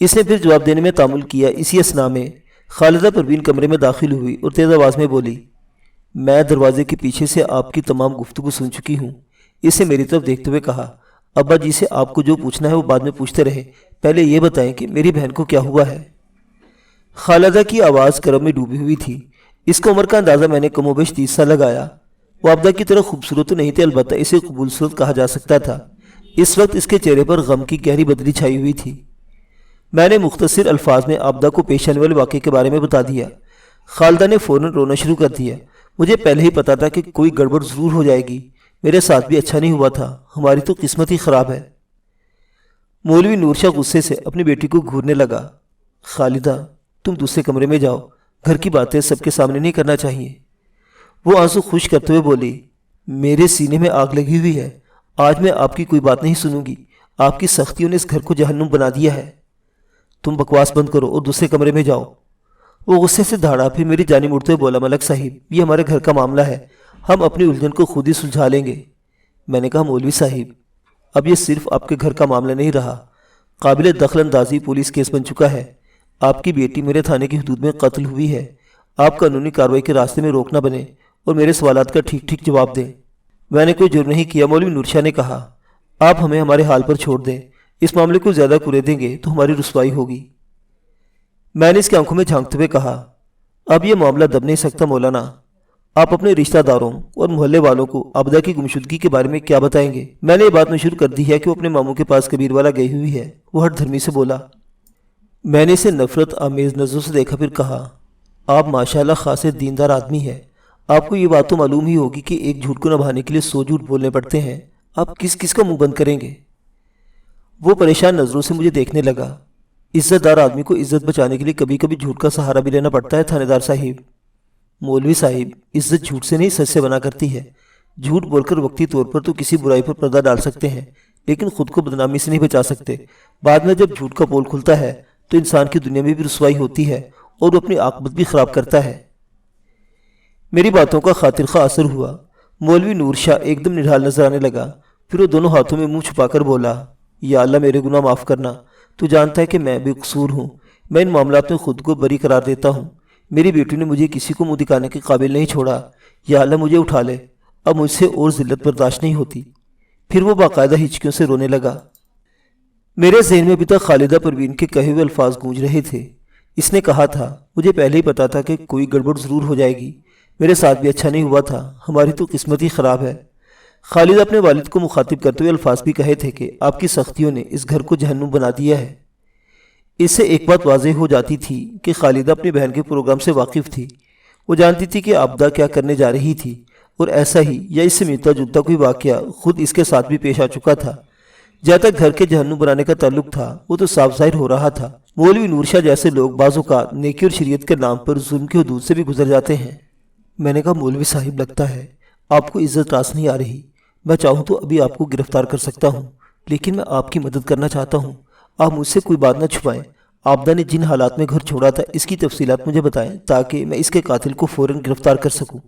اس نے پھر جواب دینے میں تعامل کیا۔ اسی اثناء میں خالدہ پروین کمرے میں داخل ہوئی اور تیز آواز میں بولی، میں دروازے کے پیچھے سے آپ کی تمام گفتگو سن چکی ہوں۔ اس نے میری طرف دیکھتے ہوئے کہا، ابا جی سے آپ کو جو پوچھنا ہے وہ بعد میں پوچھتے رہے، پہلے یہ بتائیں کہ میری بہن کو کیا ہوا ہے۔ خالدہ کی آواز کرم میں ڈوبی ہوئی تھی۔ اس کو عمر کا اندازہ میں نے کم و بیش 30 سال لگایا۔ وہ عبدہ کی طرح خوبصورت تو نہیں تھی، البتہ اسے قبول صورت کہا جا سکتا تھا۔ اس وقت اس کے چہرے پر غم کی گہری بدلی چھائی ہوئی تھی۔ میں نے مختصر الفاظ میں عبدہ کو پیش آنے والے واقعے کے بارے میں بتا دیا۔ خالدہ نے فوراً رونا شروع کر دیا۔ مجھے پہلے ہی پتا تھا کہ کوئی گڑبڑ ضرور ہو جائے گی، میرے ساتھ بھی اچھا نہیں ہوا تھا، ہماری تو قسمت ہی خراب ہے۔ مولوی نور شاہ غصے سے اپنی بیٹی کو گھورنے لگا۔ خالدہ، تم دوسرے کمرے میں جاؤ، گھر کی باتیں سب کے سامنے نہیں کرنا چاہیے۔ وہ آنسو خشک کرتے ہوئے بولی، میرے سینے میں آگ لگی ہوئی ہے، آج میں آپ کی کوئی بات نہیں سنوں گی، آپ کی سختیوں نے اس گھر کو جہنم بنا دیا ہے۔ تم بکواس بند کرو اور دوسرے کمرے میں جاؤ۔ وہ غصے سے دھاڑا، پھر میری جانب مڑتے ہوئے بولا، ملک صاحب، یہ ہمارے گھر کا معاملہ ہے، ہم اپنی الجھن کو خود ہی سلجھا لیں گے۔ میں نے کہا، مولوی صاحب، اب یہ صرف آپ کے گھر کا معاملہ نہیں رہا، قابل دخل اندازی پولیس کیس بن چکا ہے۔ آپ کی بیٹی میرے تھانے کی حدود میں قتل ہوئی ہے، آپ قانونی کارروائی کے راستے میں روک نہ بنے اور میرے سوالات کا ٹھیک ٹھیک جواب دیں۔ میں نے کوئی جرم نہیں کیا، مولوی نور شاہ نے کہا، آپ ہمیں ہمارے حال پر چھوڑ دیں، اس معاملے کو زیادہ کریدیں گے تو ہماری رسوائی ہوگی۔ میں نے اس کی آنکھوں میں جھانکتے ہوئے کہا، اب یہ معاملہ دب نہیں سکتا مولانا، آپ اپنے رشتہ داروں اور محلے والوں کو عبدہ کی گمشدگی کے بارے میں کیا بتائیں گے؟ میں نے یہ بات مشہور کر دی ہے کہ وہ اپنے ماموں کے پاس کبیر والا گئی ہوئی ہے۔ وہ ہٹ دھرمی سے بولا۔ میں نے اسے نفرت آمیز نظروں سے دیکھا، پھر کہا، آپ ماشاءاللہ خاصے دیندار آدمی ہیں، آپ کو یہ بات تو معلوم ہی ہوگی کہ ایک جھوٹ کو نبھانے کے لیے 100 جھوٹ بولنے پڑتے ہیں، آپ کس کس کا منہ بند کریں گے؟ وہ پریشان نظروں سے مجھے دیکھنے لگا۔ عزت دار آدمی کو عزت بچانے کے لیے کبھی کبھی جھوٹ کا سہارا بھی لینا پڑتا ہے تھانے دار صاحب۔ مولوی صاحب، عزت جھوٹ سے نہیں سچ سے بنا کرتی ہے۔ جھوٹ بول کر وقتی طور پر تو کسی برائی پر پردہ ڈال سکتے ہیں، لیکن خود کو بدنامی سے نہیں بچا سکتے۔ بعد میں جب جھوٹ کا پول کھلتا ہے تو انسان کی دنیا میں بھی رسوائی ہوتی ہے اور وہ اپنی عاقبت بھی خراب کرتا ہے۔ میری باتوں کا خاطر خواہ اثر ہوا۔ مولوی نور شاہ ایک دم نڈھال نظر آنے لگا، پھر وہ دونوں ہاتھوں میں منہ چھپا کر بولا، یا اللہ میرے گناہ معاف کرنا، تو جانتا ہے کہ میں بے قصور ہوں، میں ان معاملات میں خود کو بری قرار دیتا ہوں۔ میری بیٹی نے مجھے کسی کو منہ دکھانے کے قابل نہیں چھوڑا، یا اللہ مجھے اٹھا لے، اب مجھ سے اور ذلت برداشت نہیں ہوتی۔ پھر وہ باقاعدہ ہچکیوں سے رونے لگا۔ میرے ذہن میں ابھی تک خالدہ پروین کے کہے ہوئے الفاظ گونج رہے تھے۔ اس نے کہا تھا، مجھے پہلے ہی پتا تھا کہ کوئی گڑبڑ ضرور ہو جائے گی، میرے ساتھ بھی اچھا نہیں ہوا تھا، ہماری تو قسمت ہی خراب ہے۔ خالدہ اپنے والد کو مخاطب کرتے ہوئے الفاظ بھی کہے تھے کہ آپ کی سختیوں نے اس گھر کو جہنم بنا دیا ہے۔ اس سے ایک بات واضح ہو جاتی تھی کہ خالدہ اپنی بہن کے پروگرام سے واقف تھی۔ وہ جانتی تھی کہ عبدہ کیا کرنے جا رہی تھی، اور ایسا ہی یا اس سے ملتا جلتا کوئی واقعہ خود اس کے ساتھ بھی پیش آ چکا تھا۔ جہاں تک گھر کے جہنم بنانے کا تعلق تھا وہ تو صاف ظاہر ہو رہا تھا۔ مولوی نور شاہ جیسے لوگ بعض اوقات نیکی اور شریعت کے نام پر ظلم کی حدود سے بھی گزر جاتے ہیں۔ میں نے کہا، مولوی صاحب، لگتا ہے آپ کو عزت راس نہیں آ رہی، میں چاہوں تو ابھی آپ کو گرفتار کر سکتا ہوں، لیکن میں آپ کی مدد کرنا چاہتا ہوں، آپ مجھ سے کوئی بات نہ چھپائیں۔ عبدہ نے جن حالات میں گھر چھوڑا تھا اس کی تفصیلات مجھے بتائیں تاکہ میں اس کے قاتل کو فوراً گرفتار کر سکوں۔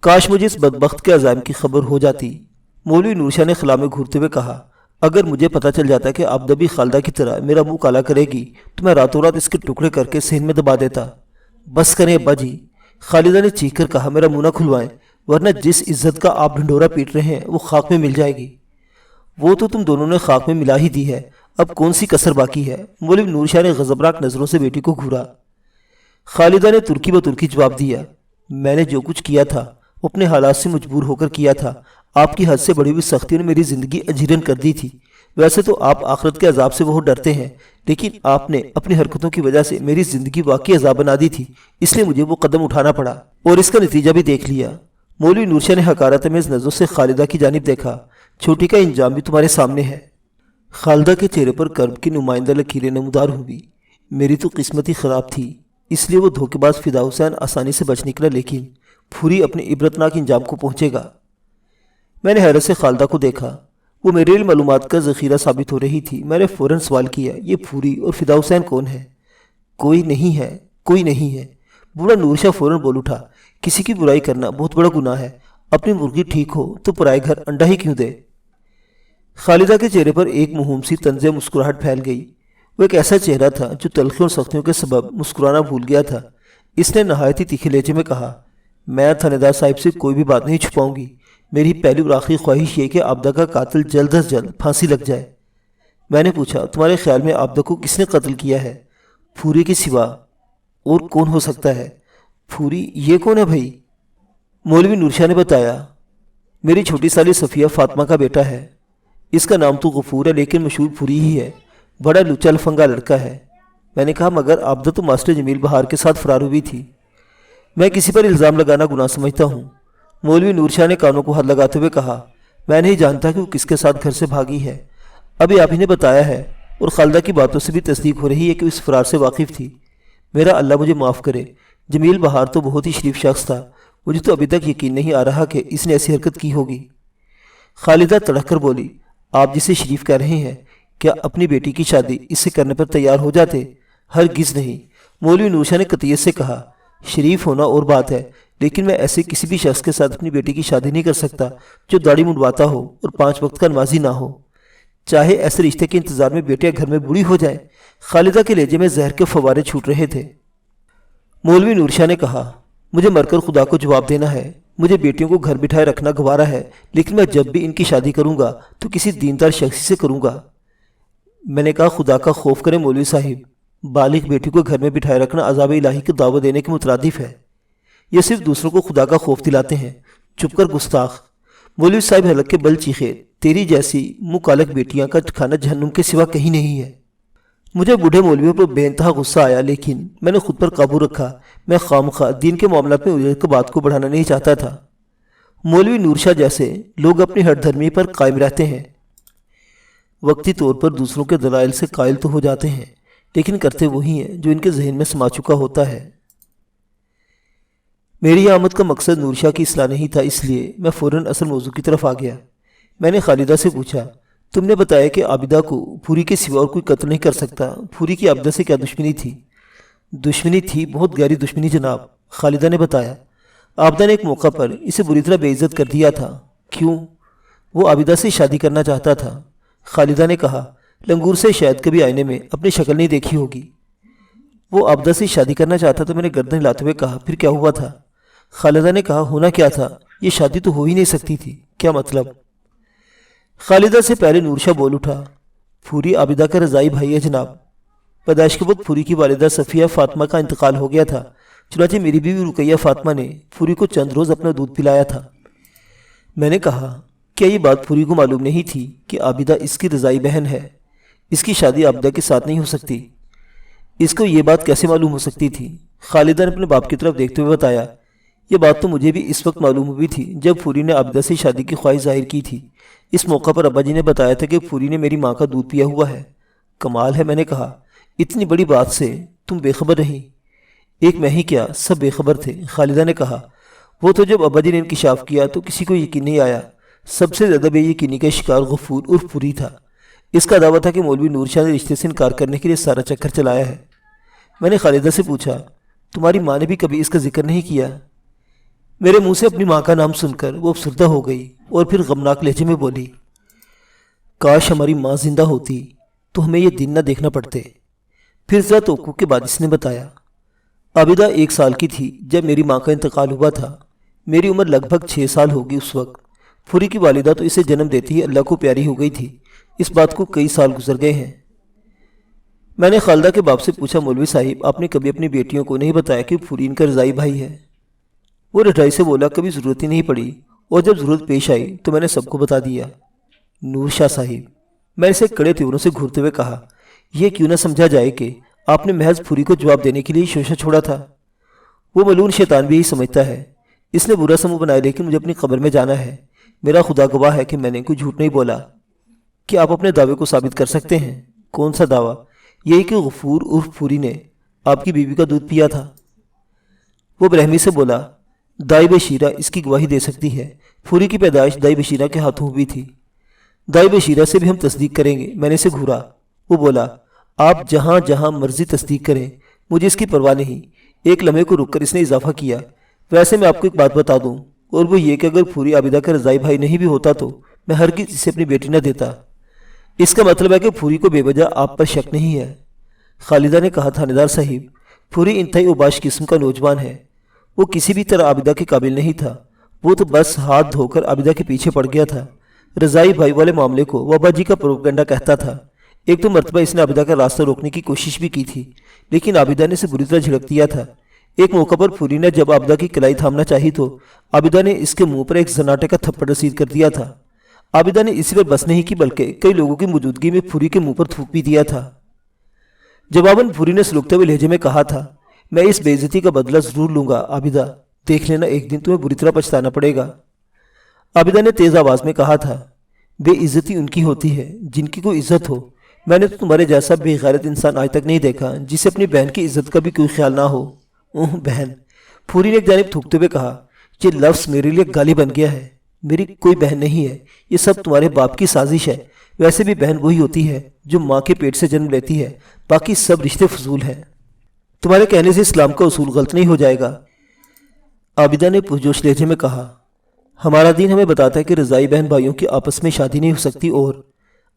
کاش مجھے اس بدبخت کے عزائم کی خبر ہو جاتی۔ مولوی نور شاہ نے خلا میں گھورتے ہوئے کہا، اگر مجھے پتہ چل جاتا کہ عبدہ بھی خالدہ کی طرح میرا منہ کالا کرے گی تو میں راتوں رات اس کے ٹکڑے کر کے صحن میں دبا دیتا۔ بس کریں ابا جی، خالدہ نے چیخ کر کہا، میرا منہ نہ کھلوائیں، ورنہ جس عزت کا آپ ڈھنڈورا پیٹ رہے ہیں وہ خاک میں مل جائے گی۔ وہ تو تم دونوں نے خاک میں ملا ہی دی ہے، اب کون سی کسر باقی ہے؟ مولوی نور شاہ نے غضبناک نظروں سے بیٹی کو گھورا۔ خالدہ نے ترکی بترکی جواب دیا، میں نے جو کچھ کیا تھا وہ اپنے حالات سے مجبور ہو کر کیا تھا، آپ کی حد سے بڑھی ہوئی سختیوں نے میری زندگی اجیرن کر دی تھی۔ ویسے تو آپ آخرت کے عذاب سے بہت ڈرتے ہیں، لیکن آپ نے اپنی حرکتوں کی وجہ سے میری زندگی واقعی عذاب بنا دی تھی، اس لیے مجھے وہ قدم اٹھانا پڑا، اور اس کا نتیجہ بھی دیکھ لیا۔ مولوی نور شاہ نے حقارت آمیز نظروں سے خالدہ کی جانب دیکھا، چھوٹی کا انجام بھی تمہارے سامنے ہے۔ خالدہ کے چہرے پر کرب کی نمائندہ لکیریں نمودار ہوئی۔ میری تو قسمت ہی خراب تھی، اس لیے وہ دھوکے باز فدا حسین آسانی سے بچ نکلا، لیکن پھوری اپنے عبرتناک انجام کو پہنچے گا۔ میں نے حیرت سے خالدہ کو دیکھا، وہ میرے لیے معلومات کا ذخیرہ ثابت ہو رہی تھی۔ میں نے فوراً سوال کیا، یہ پھوری اور فدا حسین کون ہے؟ کوئی نہیں ہے، کوئی نہیں ہے۔ بوڑھا نور شاہ فوراً بول اٹھا، کسی کی برائی کرنا بہت بڑا گناہ ہے، اپنی مرغی ٹھیک ہو تو پرائے گھر انڈا ہی کیوں دے؟ خالدہ کے چہرے پر ایک مہوم سی طنز مسکراہٹ پھیل گئی۔ وہ ایک ایسا چہرہ تھا جو تلخیوں اور سختیوں کے سبب مسکرانا بھول گیا تھا۔ اس نے نہایت ہی تیکھے لہجے میں کہا، میں تھانے دار صاحب سے کوئی بھی بات نہیں چھپاؤں گی۔ میری پہلی اور آخری خواہش یہ کہ عابدہ کا قاتل جلد از جلد پھانسی لگ جائے۔ میں نے پوچھا، تمہارے خیال میں عابدہ کو کس نے قتل کیا ہے؟ پھوری کے سوا اور کون ہو سکتا ہے؟ پھوری؟ یہ کون ہے بھائی؟ مولوی نور شاہ نے بتایا، میری چھوٹی سالی صفیہ فاطمہ کا بیٹا ہے۔ اس کا نام تو غفور ہے لیکن مشہور پھوری ہی ہے۔ بڑا لچا لفنگا لڑکا ہے۔ میں نے کہا، مگر عابدہ تو ماسٹر جمیل بہار کے ساتھ فرار ہوئی تھی۔ میں کسی پر الزام لگانا گناہ سمجھتا ہوں۔ مولوی نور شاہ نے کانوں کو ہاتھ لگاتے ہوئے کہا، میں نہیں جانتا کہ وہ کس کے ساتھ گھر سے بھاگی ہے۔ ابھی آپ ہی نے بتایا ہے اور خالدہ کی باتوں سے بھی تصدیق ہو رہی ہے کہ اس فرار سے واقف تھی۔ میرا اللہ مجھے معاف کرے، جمیل بہار تو بہت ہی شریف شخص تھا۔ مجھے تو ابھی تک یقین نہیں آ رہا کہ اس نے ایسی حرکت کی ہوگی۔ خالدہ تڑک کر بولی، آپ جسے شریف کہہ رہے ہیں، کیا اپنی بیٹی کی شادی اس سے کرنے پر تیار ہو جاتے؟ ہرگز نہیں۔ مولوی نور شاہ نے قطعیت سے کہا، شریف ہونا اور بات ہے، لیکن میں ایسے کسی بھی شخص کے ساتھ اپنی بیٹی کی شادی نہیں کر سکتا جو داڑھی منڈواتا ہو اور 5 وقت کا نمازی نہ ہو، چاہے ایسے رشتے کے انتظار میں بیٹیاں گھر میں بوڑھی ہو جائیں۔ خالدہ کے لہجے میں زہر کے فوارے چھوٹ رہے تھے۔ مولوی نور شاہ نے کہا، مجھے مر کر خدا کو جواب دینا ہے۔ مجھے بیٹیوں کو گھر بٹھائے رکھنا گوارا ہے، لیکن میں جب بھی ان کی شادی کروں گا تو کسی دیندار شخص سے کروں گا۔ میں نے کہا، خدا کا خوف کریں مولوی صاحب، بالغ بیٹی کو گھر میں بٹھائے رکھنا عذاب الہی کی دعوت دینے کے مترادف ہے۔ یہ صرف دوسروں کو خدا کا خوف دلاتے ہیں۔ چپ کر گستاخ۔ مولوی صاحب حلق کے بل چیخے، تیری جیسی منہ کالک بیٹیاں کا ٹھکانہ جہنم کے سوا کہیں نہیں ہے۔ مجھے بوڑھے مولویوں پر بے انتہا غصہ آیا، لیکن میں نے خود پر قابو رکھا۔ میں خامخواہ دین کے معاملات میں الجھ کر بات کو بڑھانا نہیں چاہتا تھا۔ مولوی نور شاہ جیسے لوگ اپنی ہر دھرمی پر قائم رہتے ہیں، وقتی طور پر دوسروں کے دلائل سے قائل تو ہو جاتے ہیں، لیکن کرتے وہی ہیں جو ان کے ذہن میں سما چکا ہوتا ہے۔ میری آمد کا مقصد نور شاہ کی اصلاح نہیں تھا، اس لیے میں فوراً اصل موضوع کی طرف آ گیا۔ میں نے خالدہ سے پوچھا، تم نے بتایا کہ عابدہ کو پھوری کے سوا اور کوئی قتل نہیں کر سکتا۔ پھوری کی عابدہ سے کیا دشمنی تھی؟ دشمنی تھی، بہت گہری دشمنی جناب، خالدہ نے بتایا۔ عابدہ نے ایک موقع پر اسے بری طرح بے عزت کر دیا تھا۔ کیوں؟ وہ عابدہ سے شادی کرنا چاہتا تھا، خالدہ نے کہا۔ لنگور سے شاید کبھی آئینے میں اپنی شکل نہیں دیکھی ہوگی۔ وہ عابدہ سے شادی کرنا چاہتا تو میں نے گردن ہلاتے ہوئے کہا، پھر کیا ہوا تھا؟ خالدہ نے کہا، ہونا کیا تھا؟ یہ شادی تو ہو ہی نہیں سکتی تھی۔ کیا مطلب؟ خالدہ سے پہلے نور شاہ بول اٹھا، پھوری عابدہ کا رضائی بھائی ہے جناب۔ پیدائش کے وقت پھوری کی والدہ صفیہ فاطمہ کا انتقال ہو گیا تھا، چنانچہ میری بیوی رقیہ فاطمہ نے پھوری کو چند روز اپنا دودھ پلایا تھا۔ میں نے کہا، کیا یہ بات پھوری کو معلوم نہیں تھی کہ عابدہ اس کی رضائی بہن ہے؟ اس کی شادی عابدہ کے ساتھ نہیں ہو سکتی۔ اس کو یہ بات کیسے معلوم ہو سکتی تھی؟ خالدہ نے اپنے باپ کی طرف دیکھتے ہوئے بتایا، یہ بات تو مجھے بھی اس وقت معلوم ہوئی تھی جب پھوری نے عابدہ سے شادی کی خواہش ظاہر کی تھی۔ اس موقع پر ابا جی نے بتایا تھا کہ پھوری نے میری ماں کا دودھ پیا ہوا ہے۔ کمال ہے، میں نے کہا، اتنی بڑی بات سے تم بے خبر رہی۔ ایک میں ہی کیا، سب بے خبر تھے، خالدہ نے کہا۔ وہ تو جب ابا جی نے انکشاف کیا تو کسی کو یقین نہیں آیا۔ سب سے زیادہ بے یقینی کا شکار غفور عرف پھوری تھا۔ اس کا دعویٰ تھا کہ مولوی نور شاہ نے رشتے سے انکار کرنے کے لیے سارا چکر چلایا ہے۔ میں نے خالدہ سے پوچھا، تمہاری ماں نے بھی کبھی اس کا ذکر نہیں کیا؟ میرے منہ سے اپنی ماں کا نام سن کر وہ افسردہ ہو گئی اور پھر غمناک لہجے میں بولی، کاش ہماری ماں زندہ ہوتی تو ہمیں یہ دن نہ دیکھنا پڑتے۔ پھر ذرا توقع کے بعد اس نے بتایا، عابدہ 1 سال کی تھی جب میری ماں کا انتقال ہوا تھا۔ میری عمر لگ بھگ 6 سال ہوگی اس وقت۔ پھوری کی والدہ تو اسے جنم دیتی ہی اللہ کو پیاری ہو گئی تھی۔ اس بات کو کئی سال گزر گئے ہیں۔ میں نے خالدہ کے باپ سے پوچھا، مولوی صاحب، آپ نے کبھی اپنی بیٹیوں کو نہیں بتایا کہ پھوری ان کا رضائی بھائی ہے؟ وہ رٹائی سے بولا، کبھی ضرورت ہی نہیں پڑی، اور جب ضرورت پیش آئی تو میں نے سب کو بتا دیا۔ نور شاہ صاحب، میں اسے کڑے تیوروں سے گھورتے ہوئے کہا، یہ کیوں نہ سمجھا جائے کہ آپ نے محض پھوری کو جواب دینے کے لیے شوشہ چھوڑا تھا؟ وہ ملعون شیطان بھی یہی سمجھتا ہے۔ اس نے برا سمو بنایا، لیکن مجھے اپنی قبر میں جانا ہے۔ میرا خدا گواہ ہے کہ میں نے کوئی جھوٹ نہیں بولا۔ کہ آپ اپنے دعوے کو ثابت کر سکتے ہیں؟ کون سا دعویٰ؟ یہی کہ غفور عرف پھوری نے آپ کی بیوی کا دودھ پیا تھا۔ وہ برہمی سے بولا، دائی بشیرہ اس کی گواہی دے سکتی ہے۔ پھوری کی پیدائش دائی بشیرہ کے ہاتھوں ہوئی تھی۔ دائی بشیرہ سے بھی ہم تصدیق کریں گے۔ میں نے اسے گھورا۔ وہ بولا، آپ جہاں جہاں مرضی تصدیق کریں، مجھے اس کی پرواہ نہیں۔ ایک لمحے کو رک کر اس نے اضافہ کیا، ویسے میں آپ کو ایک بات بتا دوں، اور وہ یہ کہ اگر پھوری عابدہ کا رضائی بھائی نہیں بھی ہوتا تو میں ہرگز اسے اپنی بیٹی نہ دیتا۔ اس کا مطلب ہے کہ پھوری کو بے وجہ آپ پر شک نہیں ہے۔ خالدہ نے کہا، تھانے صاحب، پوری انتہائی اوباش قسم کا نوجوان ہے۔ وہ کسی بھی طرح عابدہ کے قابل نہیں تھا۔ وہ تو بس ہاتھ دھو کر عابدہ کے پیچھے پڑ گیا تھا۔ رضائی بھائی والے معاملے کو وہ ابا جی کا پروپیگنڈا کہتا تھا۔ ایک تو مرتبہ اس نے عابدہ کا راستہ روکنے کی کوشش بھی کی تھی، لیکن عابدہ نے اسے بری طرح جھڑک دیا تھا۔ ایک موقع پر پھوری نے جب عابدہ کی کلائی تھامنا چاہی تو عابدہ نے اس کے منہ پر ایک زناٹے کا تھپڑ رسید کر دیا تھا۔ عابدہ نے اسی پر بس نہیں کی بلکہ کئی لوگوں کی موجودگی میں پھوری کے منہ پر تھوک بھی دیا تھا۔ جواباً پھوری نے سلوکتے ہوئے لہجے میں کہا تھا، میں اس بے عزتی کا بدلہ ضرور لوں گا عابدہ، دیکھ لینا ایک دن تمہیں بری طرح پچھتانا پڑے گا۔ عابدہ نے تیز آواز میں کہا تھا، بے عزتی ان کی ہوتی ہے جن کی کوئی عزت ہو۔ میں نے تو تمہارے جیسا بے غیرت انسان آج تک نہیں دیکھا جسے اپنی بہن کی عزت کا بھی کوئی خیال نہ ہو۔ اوہ بہن، پھوری نے ایک جانب تھوکتے ہوئے کہا، یہ لفظ میرے لیے گالی بن گیا ہے۔ میری کوئی بہن نہیں ہے، یہ سب تمہارے باپ کی سازش ہے۔ ویسے بھی بہن وہی ہوتی ہے جو ماں کے پیٹ سے جنم لیتی ہے، باقی سب رشتے فضول ہیں۔ تمہارے کہنے سے اسلام کا اصول غلط نہیں ہو جائے گا۔ عابدہ نے پرجوش لہجے میں کہا، ہمارا دین ہمیں بتاتا ہے کہ رضائی بہن بھائیوں کی آپس میں شادی نہیں ہو سکتی، اور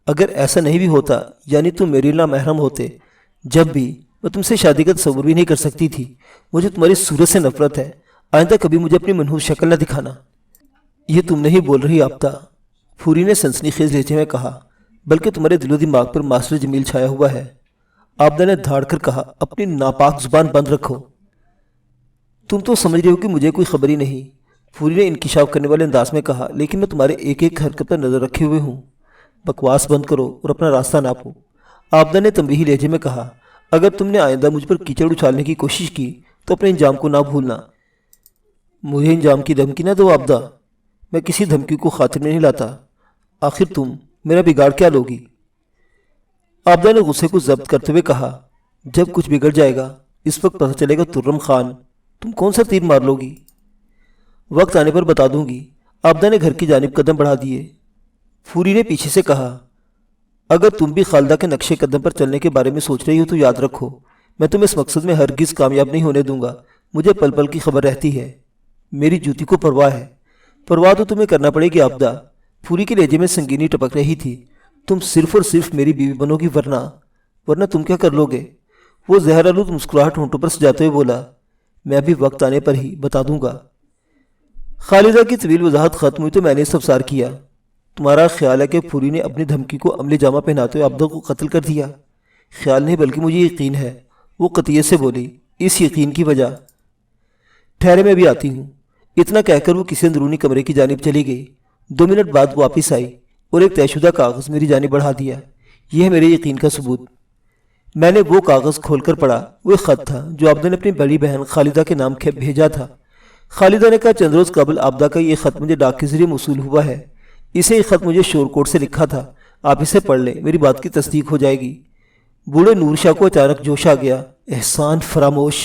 اگر ایسا نہیں بھی ہوتا یعنی تم میرے نامحرم ہوتے، جب بھی میں تم سے شادی کا تصور بھی نہیں کر سکتی تھی۔ مجھے تمہاری صورت سے نفرت ہے، آئندہ کبھی مجھے اپنی منحوس شکل نہ دکھانا۔ یہ تم نہیں بول رہی عابدہ، پھوری نے سنسنی خیز لہجے میں کہا، بلکہ تمہارے دل و دماغ پر ماسٹر جمیل چھایا ہوا ہے۔ عابدہ نے دھاڑ کر کہا، اپنی ناپاک زبان بند رکھو۔ تم تو سمجھ رہے ہو کہ مجھے کوئی خبر ہی نہیں، پھوری نے انکشاف کرنے والے انداز میں کہا، لیکن میں تمہارے ایک ایک حرکت پر نظر رکھے ہوئے ہوں۔ بکواس بند کرو اور اپنا راستہ ناپو۔ عابدہ نے تنبیہی لہجے میں کہا، اگر تم نے آئندہ مجھ پر کیچڑ اچھالنے کی کوشش کی تو اپنے انجام کو نہ بھولنا۔ مجھے انجام کی دھمکی نہ دو عابدہ، میں کسی دھمکی کو خاطر میں نہیں لاتا۔ آخر تم میرا بگاڑ کیا لوگی؟ عابدہ نے غصے کو ضبط کرتے ہوئے کہا، جب کچھ بگڑ جائے گا اس وقت پتہ چلے گا ترم خان، تم کون سا تیر مار لوگی؟ وقت آنے پر بتا دوں گی۔ عابدہ نے گھر کی جانب قدم بڑھا دیے۔ پھوری نے پیچھے سے کہا، اگر تم بھی خالدہ کے نقشے قدم پر چلنے کے بارے میں سوچ رہی ہو تو یاد رکھو، میں تمہیں اس مقصد میں ہرگز کامیاب نہیں ہونے دوں گا۔ مجھے پل پل کی خبر رہتی ہے، میری جوتی کو پرواہ ہے۔ پرواہ تو تمہیں کرنا پڑے گی عابدہ۔ پھوری کے لہجے میں سنگینی ٹپک رہی تھی، تم صرف اور صرف میری بیوی بنو گی، ورنہ تم کیا کر لو گے؟ وہ زہر آلود مسکراہٹ ہونٹوں پر سجاتے ہوئے بولا، میں ابھی وقت آنے پر ہی بتا دوں گا۔ خالدہ کی طویل وضاحت ختم ہوئی تو میں نے استفسار کیا، تمہارا خیال ہے کہ پھوری نے اپنی دھمکی کو عملی جامہ پہناتے ہوئے عابدہ کو قتل کر دیا؟ خیال نہیں بلکہ مجھے یقین ہے، وہ قطعیت سے بولی۔ اس یقین کی وجہ؟ ٹھہرے میں بھی آتی ہوں۔ اتنا کہہ کر وہ کسی اندرونی کمرے کی جانب چلی گئی۔ 2 منٹ بعد واپس آئی اور ایک طے شدہ کاغذ میری جانب بڑھا دیا۔ یہ ہے میرے یقین کا ثبوت۔ میں نے وہ کاغذ کھول کر پڑھا۔ وہ ایک خط تھا جو عابدہ نے اپنی بڑی بہن خالدہ کے نام بھیجا تھا۔ خالدہ نے کہا، چند روز قبل عابدہ کا یہ خط مجھے ڈاک کے ذریعے موصول ہوا ہے۔ اسے یہ خط مجھے شور کوٹ سے لکھا تھا، آپ اسے پڑھ لیں، میری بات کی تصدیق ہو جائے گی۔ بوڑھے نور شاہ کو اچانک جوش آ گیا، احسان فراموش۔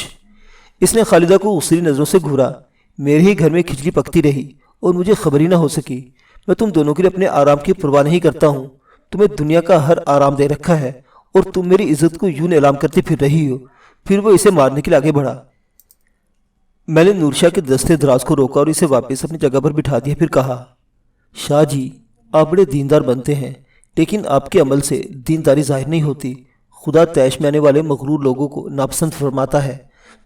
اس نے خالدہ کو غصری نظروں سے گھورا۔ میرے ہی گھر میں کھچڑی پکتی رہی اور مجھے خبر ہی نہ ہو سکی۔ میں تم دونوں کے لیے اپنے آرام کی پرواہ نہیں کرتا ہوں۔ تمہیں دنیا کا ہر آرام دے رکھا ہے اور تم میری عزت کو یوں نیلام کرتے پھر رہی ہو۔ پھر وہ اسے مارنے کے لیے آگے بڑھا۔ میں نے نور شاہ کے دستے دراز کو روکا اور اسے واپس اپنی جگہ پر بٹھا دیا، پھر کہا، شاہ جی، آپ بڑے دیندار بنتے ہیں، لیکن آپ کے عمل سے دینداری ظاہر نہیں ہوتی۔ خدا طیش میں آنے والے مغرور لوگوں کو ناپسند فرماتا ہے۔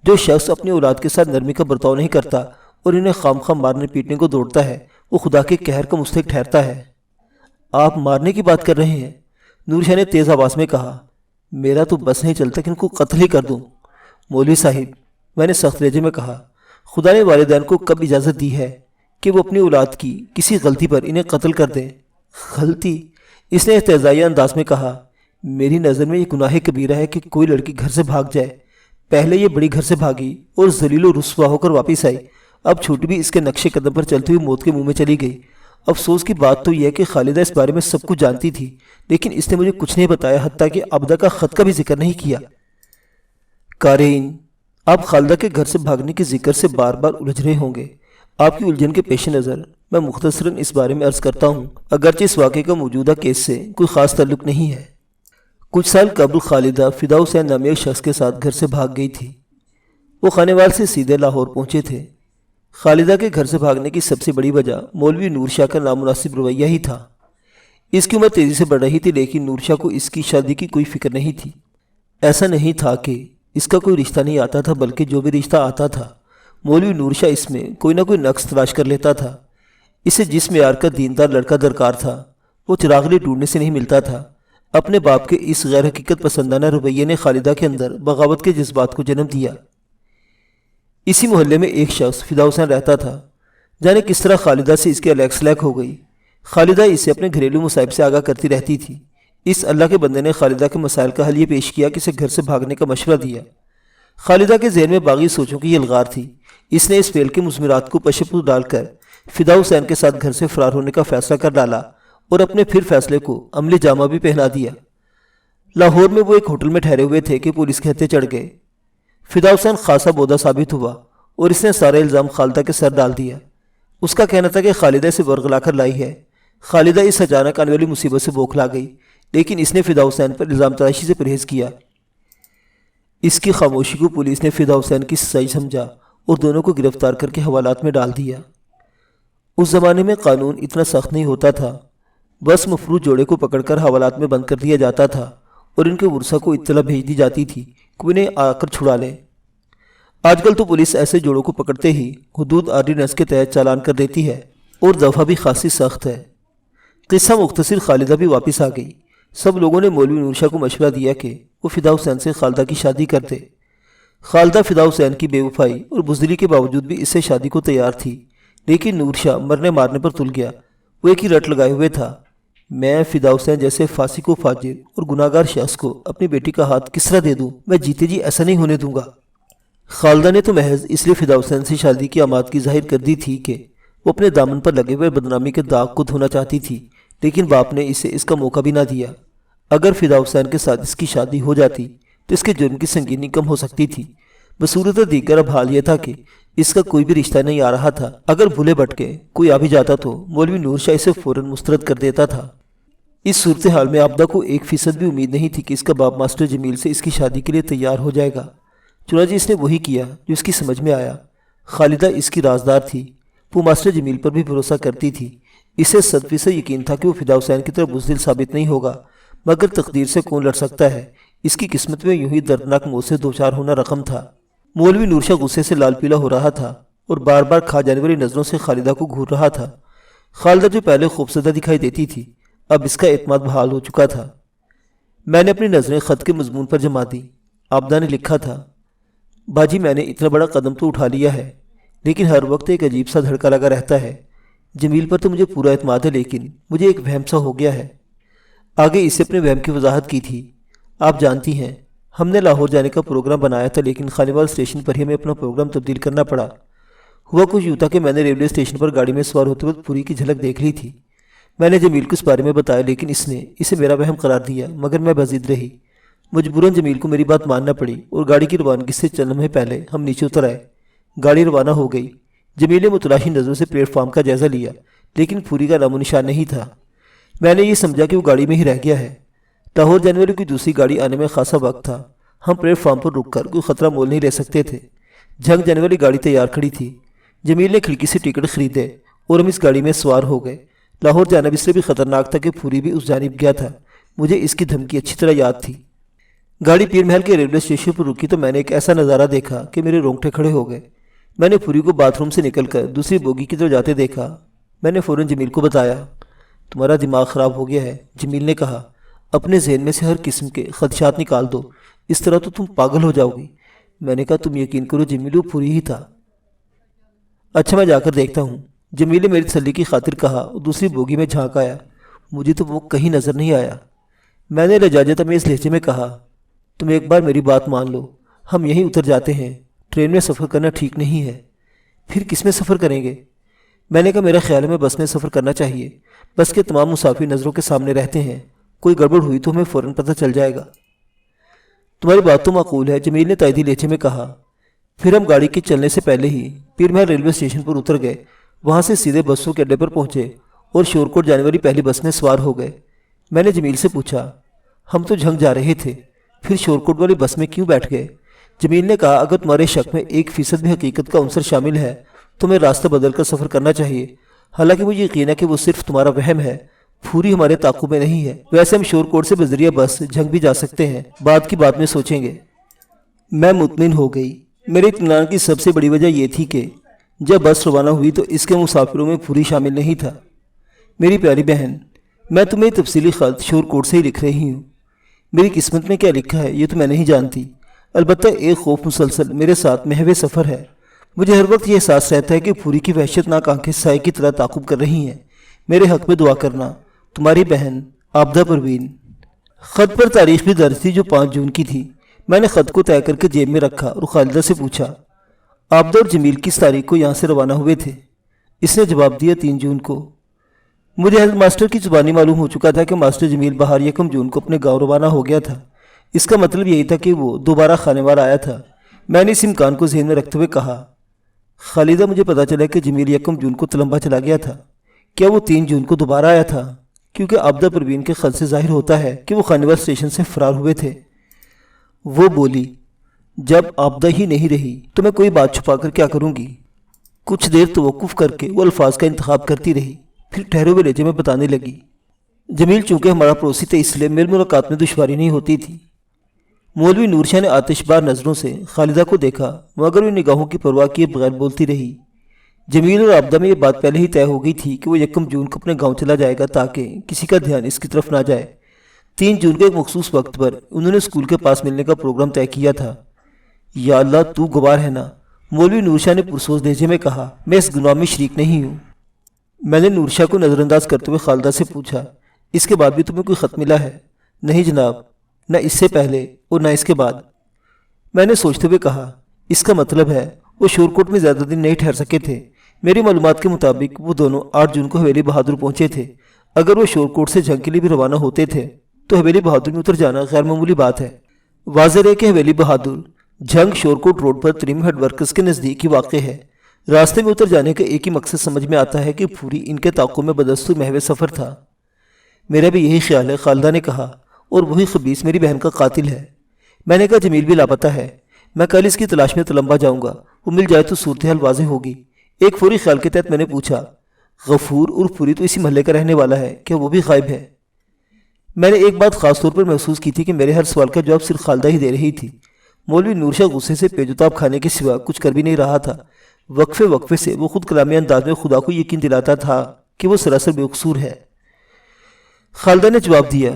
جو شخص اپنی اولاد کے ساتھ نرمی کا برتاؤ نہیں کرتا اور انہیں خام خام مارنے پیٹنے کو دوڑتا ہے، وہ خدا کے قہر کا مستحق ٹھہرتا ہے۔ آپ مارنے کی بات کر رہے ہیں؟ نور شاہ نے تیز آواز میں کہا، میرا تو بس نہیں چلتا کہ ان کو قتل ہی کر دوں۔ مولوی صاحب، میں نے سخت لہجے میں کہا، خدا نے والدین کو کب اجازت دی ہے کہ وہ اپنی اولاد کی کسی غلطی پر انہیں قتل کر دیں؟ غلطی؟ اس نے استہزائیہ انداز میں کہا، میری نظر میں یہ گناہ کبیرہ ہے کہ کوئی لڑکی گھر سے بھاگ جائے۔ پہلے یہ بڑی گھر سے بھاگی اور ذلیل و رسوا ہو کر واپس آئی، اب چھوٹی بھی اس کے نقشے قدم پر چلتی ہوئی موت کے منہ میں چلی گئی۔ افسوس کی بات تو یہ ہے کہ خالدہ اس بارے میں سب کچھ جانتی تھی، لیکن اس نے مجھے کچھ نہیں بتایا، حتیٰ کہ عابدہ کا خط کا بھی ذکر نہیں کیا۔ قارئین، آپ خالدہ کے گھر سے بھاگنے کے ذکر سے بار بار الجھ رہے ہوں گے۔ آپ کی الجھن کے پیش نظر میں مختصراً اس بارے میں عرض کرتا ہوں، اگرچہ اس واقعے کا موجودہ کیس سے کوئی خاص تعلق نہیں ہے۔ کچھ سال قبل خالدہ فدا حسین نامی ایک شخص کے ساتھ گھر سے بھاگ گئی تھی۔ وہ خانیوال سے سیدھے لاہور پہنچے تھے۔ خالدہ کے گھر سے بھاگنے کی سب سے بڑی وجہ مولوی نور شاہ کا نامناسب رویہ ہی تھا۔ اس کی عمر تیزی سے بڑھ رہی تھی، لیکن نور شاہ کو اس کی شادی کی کوئی فکر نہیں تھی۔ ایسا نہیں تھا کہ اس کا کوئی رشتہ نہیں آتا تھا، بلکہ جو بھی رشتہ آتا تھا مولوی نور شاہ اس میں کوئی نہ کوئی نقص تلاش کر لیتا تھا۔ اسے جس معیار کا دیندار لڑکا درکار تھا وہ چراغلی ڈھونڈنے سے نہیں ملتا تھا۔ اپنے باپ کے اس غیر حقیقت پسندانہ رویے نے خالدہ کے اندر بغاوت کے جذبات کو جنم دیا۔ اسی محلے میں ایک شخص فدا حسین رہتا تھا، جانے کس طرح خالدہ سے اس کے الیک سلیک ہو گئی۔ خالدہ اسے اپنے گھریلو مصائب سے آگاہ کرتی رہتی تھی۔ اس اللہ کے بندے نے خالدہ کے مسائل کا حل یہ پیش کیا کہ اسے گھر سے بھاگنے کا مشورہ دیا۔ خالدہ کے ذہن میں باغی سوچوں کی یہ الغار تھی۔ اس نے اس فعل کے مضمرات کو پشپو ڈال کر فدا حسین کے ساتھ گھر سے فرار ہونے کا فیصلہ کر ڈالا اور اپنے پھر فیصلے کو عملی جامہ بھی پہنا دیا۔ لاہور میں وہ ایک ہوٹل میں ٹھہرے ہوئے تھے کہ پولیس کے ہتھے چڑھ گئے۔ فدا حسین خاصا بودا ثابت ہوا اور اس نے سارا الزام خالدہ کے سر ڈال دیا۔ اس کا کہنا تھا کہ خالدہ اسے ورغلا کر لائی ہے۔ خالدہ اس اچانک آنے والی مصیبت سے بوکھلا گئی، لیکن اس نے فدا حسین پر الزام تراشی سے پرہیز کیا۔ اس کی خاموشی کو پولیس نے فدا حسین کی سچائی سمجھا اور دونوں کو گرفتار کر کے حوالات میں ڈال دیا۔ اس زمانے میں قانون اتنا سخت نہیں ہوتا تھا، بس مفروض جوڑے کو پکڑ کر حوالات میں بند کر دیا جاتا تھا اور ان کے ورثہ کو اطلاع بھیج دی جاتی تھی کہ انہیں آ کر چھڑا لیں۔ آج کل تو پولیس ایسے جوڑوں کو پکڑتے ہی حدود آرڈیننس کے تحت چالان کر دیتی ہے اور دفعہ بھی خاصی سخت ہے۔ قصہ مختصر، خالدہ بھی واپس آ گئی۔ سب لوگوں نے مولوی نور شاہ کو مشورہ دیا کہ وہ فدا حسین سے خالدہ کی شادی کر دے۔ خالدہ فدا حسین کی بے وفائی اور بزدلی کے باوجود بھی اس سے شادی کو تیار تھی، لیکن نور شاہ مرنے مارنے پر تل گیا۔ وہ ایک ہی رٹ لگائے ہوئے تھا، میں فدا حسین جیسے فاسق و فاجر اور گناہگار شخص کو اپنی بیٹی کا ہاتھ کس طرح دے دوں؟ میں جیتے جی ایسا نہیں ہونے دوں گا۔ خالدہ نے تو محض اس لیے فدا حسین سے شادی کی آمادگی ظاہر کر دی تھی کہ وہ اپنے دامن پر لگے ہوئے بدنامی کے داغ کو دھونا چاہتی تھی، لیکن باپ نے اسے اس کا موقع بھی نہ دیا۔ اگر فدا حسین کے ساتھ اس کی شادی ہو جاتی تو اس کے جرم کی سنگینی کم ہو سکتی تھی۔ بصورت دیگر اب حال یہ تھا کہ اس کا کوئی بھی رشتہ نہیں آ رہا تھا۔ اگر بھولے بھٹکے کوئی آ بھی جاتا تو مولوی نور شاہ اسے فوراً مسترد کر دیتا تھا۔ اس صورتحال میں عابدہ کو 1% بھی امید نہیں تھی کہ اس کا باپ ماسٹر جمیل سے اس کی شادی کے لیے تیار ہو جائے گا۔ چنانچہ اس نے وہی کیا جو اس کی سمجھ میں آیا۔ خالدہ اس کی رازدار تھی، وہ ماسٹر جمیل پر بھی بھروسہ کرتی تھی۔ اسے 100% یقین تھا کہ وہ فدا حسین کی طرح بزدل ثابت نہیں ہوگا، مگر تقدیر سے کون لڑ سکتا ہے؟ اس کی قسمت میں یوں ہی دردناک موت سے دوچار ہونا رقم تھا۔ مولوی نور شاہ غصے سے لال پیلا ہو رہا تھا اور بار بار کھا جانے والی نظروں سے خالدہ کو گھور رہا تھا۔ خالدہ جو پہلے خوفزدہ دکھائی دیتی تھی، اب اس کا اعتماد بحال ہو چکا تھا۔ میں نے اپنی نظریں خط کے مضمون پر جما دی۔ عابدہ نے لکھا تھا، باجی میں نے اتنا بڑا قدم تو اٹھا لیا ہے، لیکن ہر وقت ایک عجیب سا دھڑکا لگا رہتا ہے۔ جمیل پر تو مجھے پورا اعتماد ہے، لیکن مجھے ایک وہم سا ہو گیا ہے۔ آگے اسے اپنے وہم کی وضاحت کی تھی۔ آپ جانتی ہیں ہم نے لاہور جانے کا پروگرام بنایا تھا، لیکن خانیوال اسٹیشن پر ہی ہمیں اپنا پروگرام تبدیل کرنا پڑا۔ ہوا کچھ یوں تھا کہ میں نے ریلوے اسٹیشن پر گاڑی میں سوار ہوتے وقت پوری کی جھلک دیکھ لی تھی۔ میں نے جمیل کو اس بارے میں بتایا، لیکن اس نے اسے میرا وہم قرار دیا، مگر میں بضد رہی۔ مجبوراً جمیل کو میری بات ماننا پڑی اور گاڑی کی روانگی سے چند لمحے پہلے ہم نیچے اتر آئے۔ گاڑی روانہ ہو گئی۔ جمیل نے متلاشی نظروں سے پلیٹ فارم کا جائزہ لیا، لیکن پوری کا نام و نشان نہیں تھا۔ میں نے یہ سمجھا کہ وہ گاڑی میں ہی رہ گیا ہے۔ لاہور جانے والی کوئی دوسری گاڑی آنے میں خاصا وقت تھا۔ ہم پلیٹ فارم پر رک کر کوئی خطرہ مول نہیں لے سکتے تھے۔ جھنگ جانے والی گاڑی تیار کھڑی تھی۔ جمیل نے کھڑکی سے ٹکٹ خریدے اور ہم اس گاڑی میں سوار ہو گئے۔ لاہور جانا بھی اس سے بھی خطرناک تھا کہ پوری بھی اس جانب گیا تھا۔ مجھے اس کی دھمکی اچھی طرح یاد تھی۔ گاڑی پیر محل کے ریلوے اسٹیشن پر رکی تو میں نے ایک ایسا نظارہ دیکھا کہ میرے رونگٹے کھڑے ہو گئے۔ میں نے پوری کو باتھ روم سے نکل کر دوسری بوگی کی طرف جاتے دیکھا۔ میں نے فوراً جمیل کو بتایا۔ تمہارا دماغ خراب ہو گیا ہے، جمیل نے کہا۔ اپنے ذہن میں سے ہر قسم کے خدشات نکال دو، اس طرح تو تم پاگل ہو جاؤ گی۔ میں نے کہا تم یقین کرو جمیل، وہ پوری ہی تھا۔ اچھا میں جا کر دیکھتا ہوں، جمیل نے میری تسلی کی خاطر کہا اور دوسری بوگی میں جھانک آیا۔ مجھے تو وہ کہیں نظر نہیں آیا۔ میں نے لجاجت میں اس لہجے میں کہا، تم ایک بار میری بات مان لو، ہم یہیں اتر جاتے ہیں۔ ٹرین میں سفر کرنا ٹھیک نہیں ہے۔ پھر کس میں سفر کریں گے؟ میں نے کہا میرا خیال ہے میں بس میں سفر کرنا چاہیے۔ بس کے تمام مسافر نظروں کے سامنے رہتے ہیں، کوئی گڑبڑ ہوئی تو ہمیں فوراً پتہ چل جائے گا۔ تمہاری بات تو معقول ہے، جمیل نے تائیدی لہجے میں کہا۔ پھر ہم گاڑی کے چلنے سے پہلے ہی پیر محل ریلوے اسٹیشن پر اتر گئے۔ وہاں سے سیدھے بسوں کے اڈے پر پہنچے اور شورکوٹ جانے والی پہلی بس میں سوار ہو گئے۔ میں نے جمیل سے پوچھا، ہم تو جھنگ جا رہے تھے، پھر شورکوٹ والی بس میں کیوں بیٹھ گئے؟ جمیل نے کہا، اگر تمہارے شک میں 1% بھی حقیقت کا عنصر شامل ہے تو تمہیں راستہ بدل کر سفر کرنا چاہیے۔ حالانکہ مجھے یقین ہے کہ وہ صرف تمہارا وہم ہے، پھوری ہمارے تعاقب میں نہیں ہے، ویسے ہم شور کوٹ سے بذریعہ بس جھنگ بھی جا سکتے ہیں، بعد کی بات میں سوچیں گے۔ میں مطمئن ہو گئی۔ میرے اطمینان کی سب سے بڑی وجہ یہ تھی کہ جب بس روانہ ہوئی تو اس کے مسافروں میں پھوری شامل نہیں تھا۔ میری پیاری بہن، میں تمہیں تفصیلی خط شور کوٹ سے ہی لکھ رہی ہوں۔ میری قسمت میں کیا لکھا ہے یہ تو میں نہیں جانتی، البتہ ایک خوف مسلسل میرے ساتھ محو سفر ہے۔ مجھے ہر وقت یہ احساس رہتا ہے کہ پھوری کی وحشتناک آنکھیں سائے کی طرح تعاقب کر رہی ہیں۔ میرے حق میں دعا کرنا، تمہاری بہن عابدہ پروین۔ خط پر تاریخ بھی درج تھی جو 5 جون کی تھی۔ میں نے خط کو طے کر کے جیب میں رکھا اور خالدہ سے پوچھا، عابدہ اور جمیل کس تاریخ کو یہاں سے روانہ ہوئے تھے؟ اس نے جواب دیا 3 جون کو۔ مجھے ہیڈ ماسٹر کی زبانی معلوم ہو چکا تھا کہ ماسٹر جمیل بہار 1 جون کو اپنے گاؤں روانہ ہو گیا تھا۔ اس کا مطلب یہی تھا کہ وہ دوبارہ خانے وار آیا تھا۔ میں نے اس امکان کو ذہن میں رکھتے ہوئے کہا، خالدہ مجھے پتا چلا کہ جمیل 1 جون کو تلمبا چلا گیا تھا، کیا وہ 3 جون کو دوبارہ آیا تھا؟ کیونکہ عابدہ پروین کے خط سے ظاہر ہوتا ہے کہ وہ خانے وار اسٹیشن سے فرار ہوئے تھے۔ وہ بولی، جب عابدہ ہی نہیں رہی تو میں کوئی بات چھپا کر کیا کروں گی؟ کچھ دیر توقف کر کے وہ الفاظ کا انتخاب کرتی رہی، پھر ٹھہرے ہوئے لہجے میں بتانے لگی، جمیل چونکہ ہمارا پڑوسی تھا اس لیے میری ملاقات میں دشواری نہیں ہوتی تھی۔ مولوی نور شاہ نے آتش بار نظروں سے خالدہ کو دیکھا مگر وہ نگاہوں کی پرواہ کیے بغیر بولتی رہی۔ جمیل اور عابدہ میں یہ بات پہلے ہی طے ہو گئی تھی کہ وہ 1 جون کو اپنے گاؤں چلا جائے گا تاکہ کسی کا دھیان اس کی طرف نہ جائے۔ 3 جون کے ایک مخصوص وقت پر انہوں نے اسکول کے پاس ملنے کا پروگرام طے کیا تھا۔ یا اللہ تو گواہ ہے نا، مولوی نور شاہ نے پرسوز لہجے میں کہا، میں اس گناہ میں شریک نہیں ہوں۔ میں نے نور شاہ کو نظر انداز کرتے ہوئے خالدہ سے پوچھا، اس کے بعد بھی تمہیں کوئی خط ملا ہے؟ نہیں جناب، نہ اس سے پہلے اور نہ اس کے بعد۔ میں نے سوچتے ہوئے کہا، اس کا مطلب ہے وہ شور کوٹ میں زیادہ دن نہیں ٹھہر سکے تھے۔ میری معلومات کے مطابق وہ دونوں 8 جون کو حویلی بہادر پہنچے تھے۔ اگر وہ شور کوٹ سے جنگ کے لیے بھی روانہ ہوتے تھے تو حویلی بہادر میں اتر جانا غیر معمولی بات ہے۔ واضح ہے کہ حویلی بہادر جنگ شور کوٹ روڈ پر تریم ہیڈ ورکرز کے نزدیک ہی واقع ہے۔ راستے میں اتر جانے کا ایک ہی مقصد سمجھ میں آتا ہے کہ پھوری ان کے تعاقب میں بدستور محو سفر تھا۔ میرا بھی یہی خیال ہے، خالدہ نے کہا، اور وہی خبیث میری بہن کا قاتل ہے۔ میں نے کہا جمیل بھی لاپتہ ہے، میں کل اس کی تلاش میں تلمبا جاؤں گا، وہ مل جائے تو صورتحال واضح ہوگی۔ ایک فوری خیال کے تحت میں نے پوچھا، غفور اور پھوری تو اسی محلے کا رہنے والا ہے، کیا وہ بھی غائب ہے؟ میں نے ایک بات خاص طور پر محسوس کی تھی کہ میرے ہر سوال کا جواب صرف خالدہ ہی دے رہی تھی۔ مولوی نور شاہ غصے سے پیجوتاب کھانے کے سوا کچھ کر بھی نہیں رہا تھا۔ وقفے وقفے سے وہ خود کلامی انداز میں خدا کو یقین دلاتا تھا کہ وہ سراسر بے قصور ہے۔ خالدہ نے جواب دیا،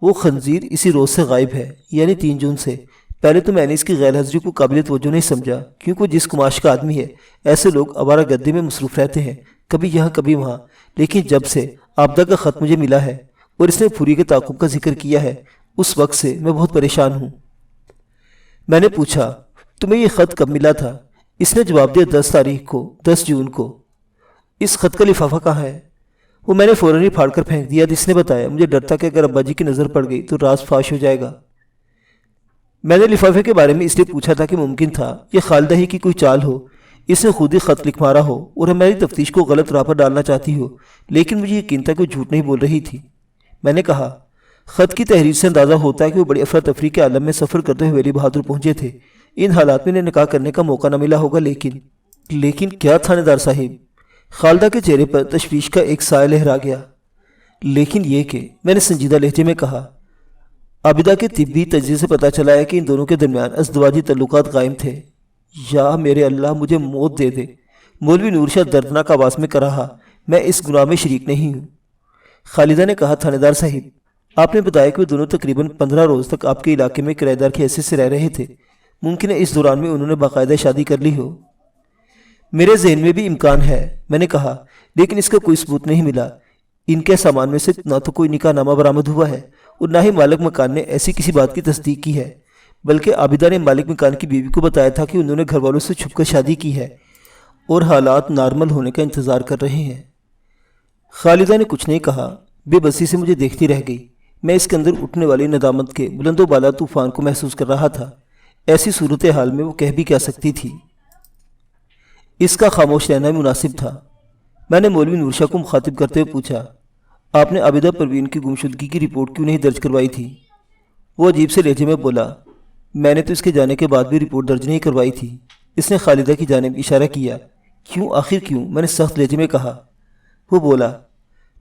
وہ خنزیر اسی روز سے غائب ہے، یعنی 3 جون سے۔ پہلے تو میں نے اس کی غیر حاضری کو قابل توجہ نہیں سمجھا، کیونکہ وہ جس کماش کا آدمی ہے ایسے لوگ آوارہ گردی میں مصروف رہتے ہیں، کبھی یہاں کبھی وہاں۔ لیکن جب سے عابدہ کا خط مجھے ملا ہے اور اس نے پھوری کے تعاقب کا ذکر کیا ہے، اس وقت سے میں بہت پریشان ہوں۔ میں نے پوچھا، تمہیں یہ خط کب ملا تھا؟ اس نے جواب دیا 10 تاریخ کو، 10 جون کو۔ اس خط کا لفافہ کہاں ہے؟ وہ میں نے فوراً ہی پھاڑ کر پھینک دیا۔ جس نے بتایا، مجھے ڈر تھا کہ اگر ابا جی کی نظر پڑ گئی تو راز فاش ہو جائے گا۔ میں نے لفافے کے بارے میں اس لیے پوچھا تھا کہ ممکن تھا یہ خالدہ ہی کی کوئی چال ہو، اس نے خود ہی خط لکھ مارا ہو اور ہماری تفتیش کو غلط راہ پر ڈالنا چاہتی ہو، لیکن مجھے یقین تھا کہ وہ جھوٹ نہیں بول رہی تھی۔ میں نے کہا، خط کی تحریر سے اندازہ ہوتا ہے کہ وہ بڑی افراتفری کے عالم میں سفر کرتے ہوئے حویلی بہادر پہنچے تھے۔ ان حالات میں انہیں نکاح کرنے کا موقع نہ ملا ہوگا، لیکن کیا تھانے دار صاحب؟ خالدہ کے چہرے پر تشویش کا ایک سایہ لہرا گیا۔ لیکن یہ کہ، میں نے سنجیدہ لہجے میں کہا، عابدہ کے طبی تجزیے سے پتہ چلا ہے کہ ان دونوں کے درمیان ازدواجی تعلقات قائم تھے۔ یا میرے اللہ، مجھے موت دے دے۔ مولوی نور شاہ دردناک آواز میں کہہ رہا، میں اس گناہ میں شریک نہیں ہوں۔ خالدہ نے کہا، تھانے دار صاحب، آپ نے بتایا کہ وہ دونوں تقریباً 15 روز تک آپ کے علاقے میں کرایہ دار کی حیثیت سے رہ رہے تھے۔ ممکن ہے اس دوران میں انہوں نے باقاعدہ شادی کر لی ہو۔ میرے ذہن میں بھی امکان ہے، میں نے کہا، لیکن اس کا کوئی ثبوت نہیں ملا۔ ان کے سامان میں سے نہ تو کوئی نکاح نامہ برآمد ہوا ہے اور نہ ہی مالک مکان نے ایسی کسی بات کی تصدیق کی ہے، بلکہ عابدہ نے مالک مکان کی بیوی کو بتایا تھا کہ انہوں نے گھر والوں سے چھپ کر شادی کی ہے اور حالات نارمل ہونے کا انتظار کر رہے ہیں۔ خالدہ نے کچھ نہیں کہا، بے بسی سے مجھے دیکھتی رہ گئی۔ میں اس کے اندر اٹھنے والی ندامت کے بلند و بالا طوفان کو محسوس کر رہا تھا۔ ایسی صورتحال میں وہ کہہ بھی کیا سکتی تھی؟ اس کا خاموش رہنا مناسب تھا۔ میں نے مولوی نور شاہ کو مخاطب کرتے ہوئے پوچھا، آپ نے عابدہ پروین کی گمشدگی کی رپورٹ کیوں نہیں درج کروائی تھی؟ وہ عجیب سے لہجے میں بولا، میں نے تو اس کے جانے کے بعد بھی رپورٹ درج نہیں کروائی تھی۔ اس نے خالدہ کی جانب اشارہ کیا۔ کیوں؟ آخر کیوں؟ میں نے سخت لہجے میں کہا۔ وہ بولا،